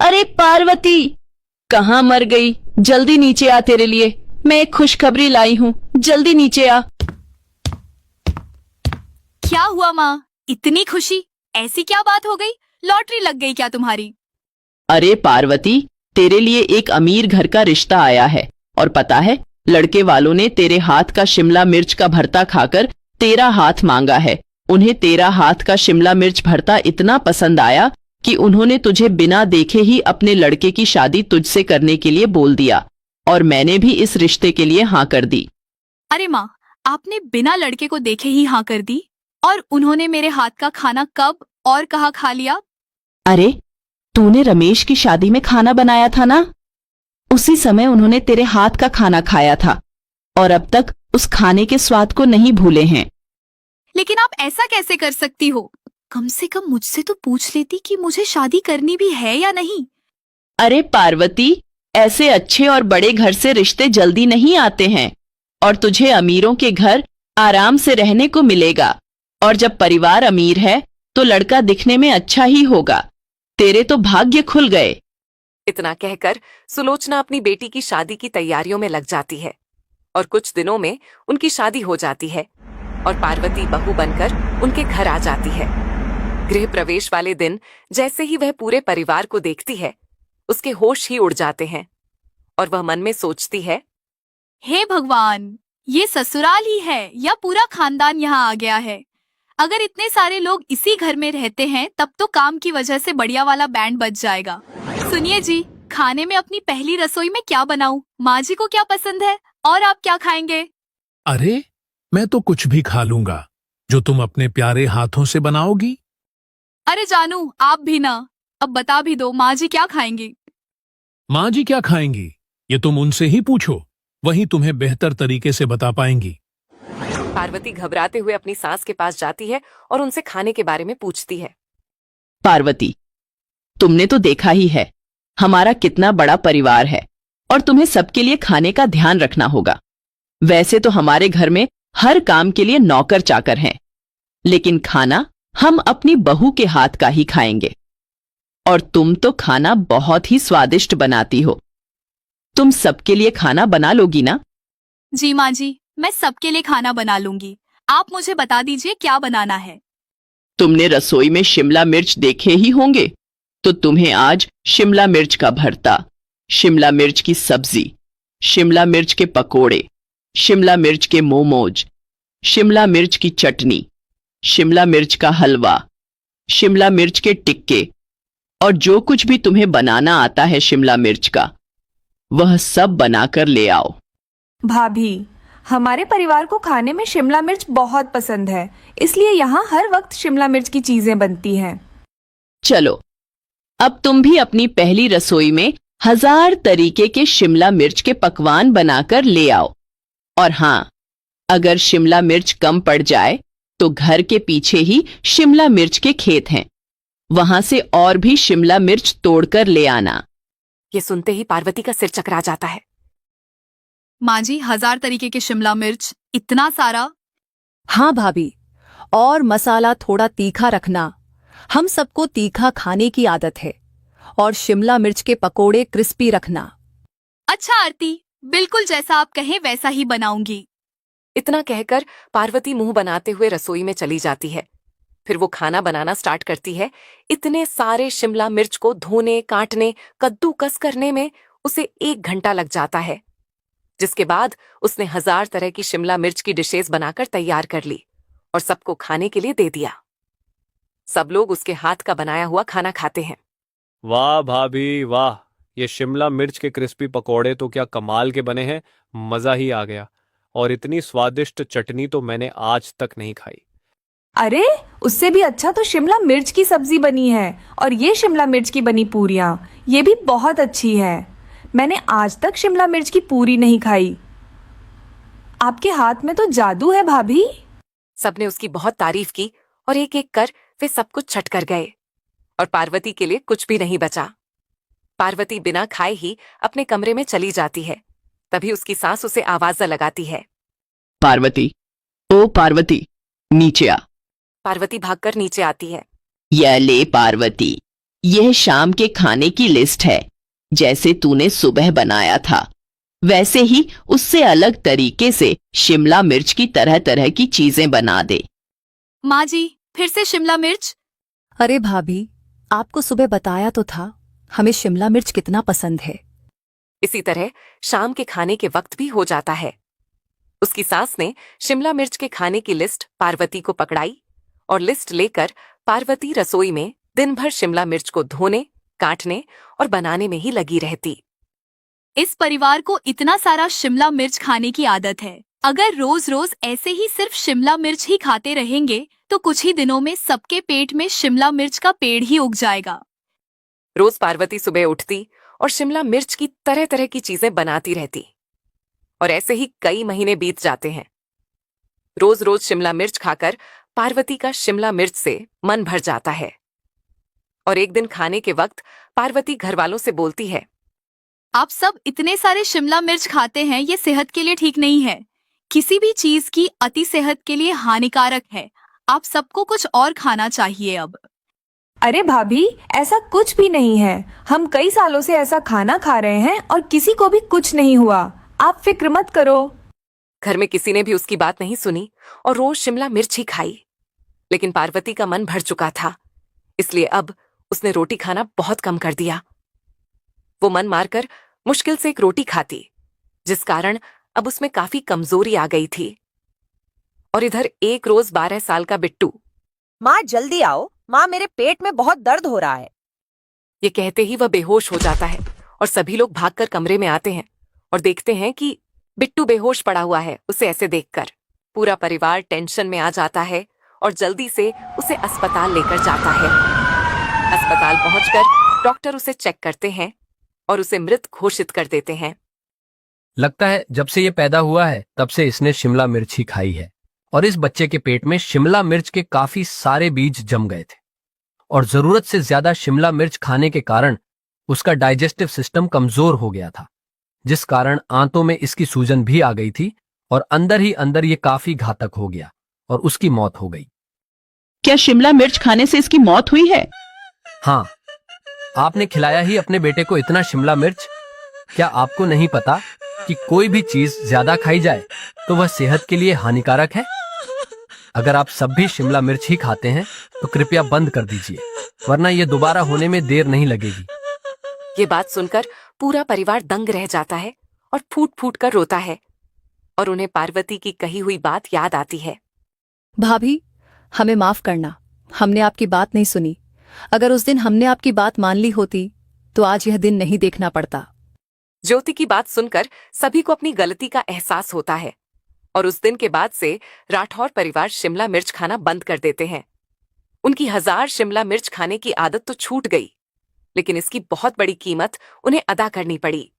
अरे पार्वती, कहाँ मर गई? जल्दी नीचे आ, तेरे लिए मैं एक खुशखबरी लाई हूँ। जल्दी नीचे आ। क्या हुआ माँ? इतनी खुशी? ऐसी क्या बात हो गई? लॉटरी लग गई क्या तुम्हारी? अरे पार्वती, तेरे लिए एक अमीर घर का रिश्ता आया है। और पता है, लड़के वालों ने तेरे हाथ का शिमला मिर्च का भरता खाकर तेरा हाथ मांगा है। उन्हें तेरा हाथ का शिमला मिर्च भरता इतना पसंद आया कि उन्होंने तुझे बिना देखे ही अपने लड़के की शादी तुझसे करने के लिए बोल दिया। और मैंने भी इस रिश्ते के लिए हाँ कर दी। अरे माँ, आपने बिना लड़के को देखे ही हाँ कर दी? और उन्होंने मेरे हाथ का खाना कब और कहाँ खा लिया? अरे, तूने रमेश की शादी में खाना बनाया था ना? उसी समय उन्होंने तेरे हाथ का खाना खाया था और अब तक उस खाने के स्वाद को नहीं भूले हैं। लेकिन आप ऐसा कैसे कर सकती हो? कम से कम मुझसे तो पूछ लेती कि मुझे शादी करनी भी है या नहीं। अरे पार्वती, ऐसे अच्छे और बड़े घर से रिश्ते जल्दी नहीं आते हैं। और तुझे अमीरों के घर आराम से रहने को मिलेगा। और जब परिवार अमीर है तो लड़का दिखने में अच्छा ही होगा। तेरे तो भाग्य खुल गए। इतना कहकर सुलोचना अपनी बेटी की शादी की तैयारियों में लग जाती है और कुछ दिनों में उनकी शादी हो जाती है और पार्वती बहू बनकर उनके घर आ जाती है। गृह प्रवेश वाले दिन जैसे ही वह पूरे परिवार को देखती है, उसके होश ही उड़ जाते हैं और वह मन में सोचती है, हे भगवान, ये ससुराल ही है या पूरा खानदान यहाँ आ गया है? अगर इतने सारे लोग इसी घर में रहते हैं तब तो काम की वजह से बढ़िया वाला बैंड बज जाएगा। सुनिए जी, खाने में अपनी पहली रसोई में क्या बनाऊं? माँ जी को क्या पसंद है और आप क्या खाएंगे? अरे, मैं तो कुछ भी खा लूंगा जो तुम अपने प्यारे हाथों से बनाओगी। अरे जानू, आप भी ना। अब बता भी दो, माँ जी क्या खाएंगी? माँ जी क्या खाएंगी ये तुम उनसे ही पूछो, वही तुम्हें बेहतर तरीके से बता पाएंगी। पार्वती घबराते हुए अपनी सास के पास जाती है और उनसे खाने के बारे में पूछती है। पार्वती, तुमने तो देखा ही है हमारा कितना बड़ा परिवार है और तुम्हें सबके लिए खाने का ध्यान रखना होगा। वैसे तो हमारे घर में हर काम के लिए नौकर चाकर हैं, लेकिन खाना हम अपनी बहू के हाथ का ही खाएंगे। और तुम तो खाना बहुत ही स्वादिष्ट बनाती हो। तुम सबके लिए खाना बना लोगी ना? जी माँ जी, मैं सबके लिए खाना बना लूंगी। आप मुझे बता दीजिए क्या बनाना है। तुमने रसोई में शिमला मिर्च देखे ही होंगे, तो तुम्हें आज शिमला मिर्च का भरता, शिमला मिर्च की सब्जी, शिमला मिर्च के पकोड़े, शिमला मिर्च के मोमोज, शिमला मिर्च की चटनी, शिमला मिर्च का हलवा, शिमला मिर्च के टिक्के और जो कुछ भी तुम्हें बनाना आता है शिमला मिर्च का, वह सब बनाकर ले आओ। भाभी, हमारे परिवार को खाने में शिमला मिर्च बहुत पसंद है, इसलिए यहाँ हर वक्त शिमला मिर्च की चीजें बनती हैं। चलो, अब तुम भी अपनी पहली रसोई में 1000 तरीके के शिमला मिर्च के पकवान बनाकर ले आओ। और हाँ, अगर शिमला मिर्च कम पड़ जाए तो घर के पीछे ही शिमला मिर्च के खेत हैं, वहां से और भी शिमला मिर्च तोड़कर ले आना। ये सुनते ही पार्वती का सिर चकरा जाता है। माँ जी, 1000 तरीके के शिमला मिर्च, इतना सारा? हाँ भाभी, और मसाला थोड़ा तीखा रखना। हम सबको तीखा खाने की आदत है। और शिमला मिर्च के पकोड़े क्रिस्पी रखना। अच्छा आरती, बिल्कुल जैसा आप कहें वैसा ही बनाऊंगी। इतना कहकर पार्वती मुंह बनाते हुए रसोई में चली जाती है। फिर वो खाना बनाना स्टार्ट करती है। इतने सारे शिमला मिर्च को धोने, काटने, कद्दूकस करने में उसे 1 घंटा लग जाता है, जिसके बाद उसने 1000 तरह की शिमला मिर्च की डिशेस बनाकर तैयार कर ली और सबको खाने के लिए दे दिया। सब लोग उसके हाथ का बनाया हुआ खाना खाते हैं। वाह भाभी वाह, ये शिमला मिर्च के क्रिस्पी पकोड़े तो क्या कमाल के बने हैं। मजा ही आ गया। और इतनी स्वादिष्ट चटनी तो मैंने आज तक नहीं खाई। अरे, उससे भी अच्छा तो शिमला मिर्च की सब्जी बनी है और ये शिमला मिर्च की बनी पूरियां, ये भी बहुत अच्छी है। मैंने आज तक शिमला मिर्च की पूरी नहीं खाई। आपके हाथ में तो जादू है भाभी। सबने उसकी बहुत तारीफ की और एक एक कर वे सब कुछ छट कर गए और पार्वती के लिए कुछ भी नहीं बचा। पार्वती बिना खाए ही अपने कमरे में चली जाती है। तभी उसकी सास उसे आवाज लगाती है। पार्वती, ओ पार्वती, नीचे आ। पार्वती भागकर नीचे आती है। यह ले पार्वती, यह शाम के खाने की लिस्ट है। जैसे तूने सुबह बनाया था वैसे ही उससे अलग तरीके से शिमला मिर्च की तरह तरह की चीजें बना दे। माँ जी, फिर से शिमला मिर्च? अरे भाभी, आपको सुबह बताया तो था हमें शिमला मिर्च कितना पसंद है। इसी तरह शाम के खाने के वक्त भी हो जाता है। उसकी सास ने शिमला मिर्च के खाने की लिस्ट पार्वती को पकड़ाई और लिस्ट लेकर पार्वती रसोई में दिन भर शिमला मिर्च को धोने, काटने और बनाने में ही लगी रहती। इस परिवार को इतना सारा शिमला मिर्च खाने की आदत है। अगर रोज रोज ऐसे ही सिर्फ शिमला मिर्च ही खाते रहेंगे तो कुछ ही दिनों में सबके पेट में शिमला मिर्च का पेड़ ही उग जाएगा। रोज पार्वती सुबह उठती और शिमला मिर्च की तरह तरह की चीजें बनाती रहती और ऐसे ही कई महीने बीत जाते हैं। रोज रोज शिमला मिर्च खाकर पार्वती का शिमला मिर्च से मन भर जाता है और एक दिन खाने के वक्त पार्वती घर वालों से बोलती है, आप सब इतने सारे शिमला मिर्च खाते हैं, ये सेहत के लिए ठीक नहीं है। किसी भी चीज की अति सेहत के लिए हानिकारक है। आप सबको कुछ और खाना चाहिए अब। अरे भाभी, ऐसा कुछ भी नहीं है। हम कई सालों से ऐसा खाना खा रहे हैं और किसी को भी कुछ नहीं हुआ। आप फिक्र मत करो। घर में किसी ने भी उसकी बात नहीं सुनी और रोज शिमला मिर्च ही खाई। लेकिन पार्वती का मन भर चुका था, इसलिए अब उसने रोटी खाना बहुत कम कर दिया। वो मन मारकर मुश्किल से एक रोटी खाती, जिस कारण अब उसमें काफी कमजोरी आ गई थी। और इधर एक रोज 12 साल का बिट्टू, माँ जल्दी आओ, माँ मेरे पेट में बहुत दर्द हो रहा है। ये कहते ही वह बेहोश हो जाता है और सभी लोग भागकर कमरे में आते हैं और देखते हैं कि बिट्टू बेहोश पड़ा हुआ है। उसे ऐसे देखकर पूरा परिवार टेंशन में आ जाता है और जल्दी से उसे अस्पताल लेकर जाता है। अस्पताल पहुंचकर डॉक्टर उसे चेक करते हैं और उसे मृत घोषित कर देते हैं। लगता है जब से ये पैदा हुआ है तब से इसने शिमला मिर्च ही खाई है और इस बच्चे के पेट में शिमला मिर्च के काफी सारे बीज जम गए थे और जरूरत से ज्यादा शिमला मिर्च खाने के कारण उसका डाइजेस्टिव सिस्टम कमजोर हो गया था, जिस कारण आंतों में इसकी सूजन भी आ गई थी और अंदर ही अंदर ये काफी घातक हो गया और उसकी मौत हो गई। क्या शिमला मिर्च खाने से इसकी मौत हुई है? हाँ, आपने खिलाया ही अपने बेटे को इतना शिमला मिर्च। क्या आपको नहीं पता कि कोई भी चीज ज्यादा खाई जाए तो वह सेहत के लिए हानिकारक है? अगर आप सब भी शिमला मिर्च ही खाते हैं तो कृपया बंद कर दीजिए, वरना ये दोबारा होने में देर नहीं लगेगी। ये बात सुनकर पूरा परिवार दंग रह जाता है और फूट फूट कर रोता है और उन्हें पार्वती की कही हुई बात याद आती है। भाभी, हमें माफ करना, हमने आपकी बात नहीं सुनी। अगर उस दिन हमने आपकी बात मान ली होती तो आज यह दिन नहीं देखना पड़ता। ज्योति की बात सुनकर सभी को अपनी गलती का एहसास होता है और उस दिन के बाद से राठौर परिवार शिमला मिर्च खाना बंद कर देते हैं। उनकी 1000 शिमला मिर्च खाने की आदत तो छूट गई, लेकिन इसकी बहुत बड़ी कीमत उन्हें अदा करनी पड़ी।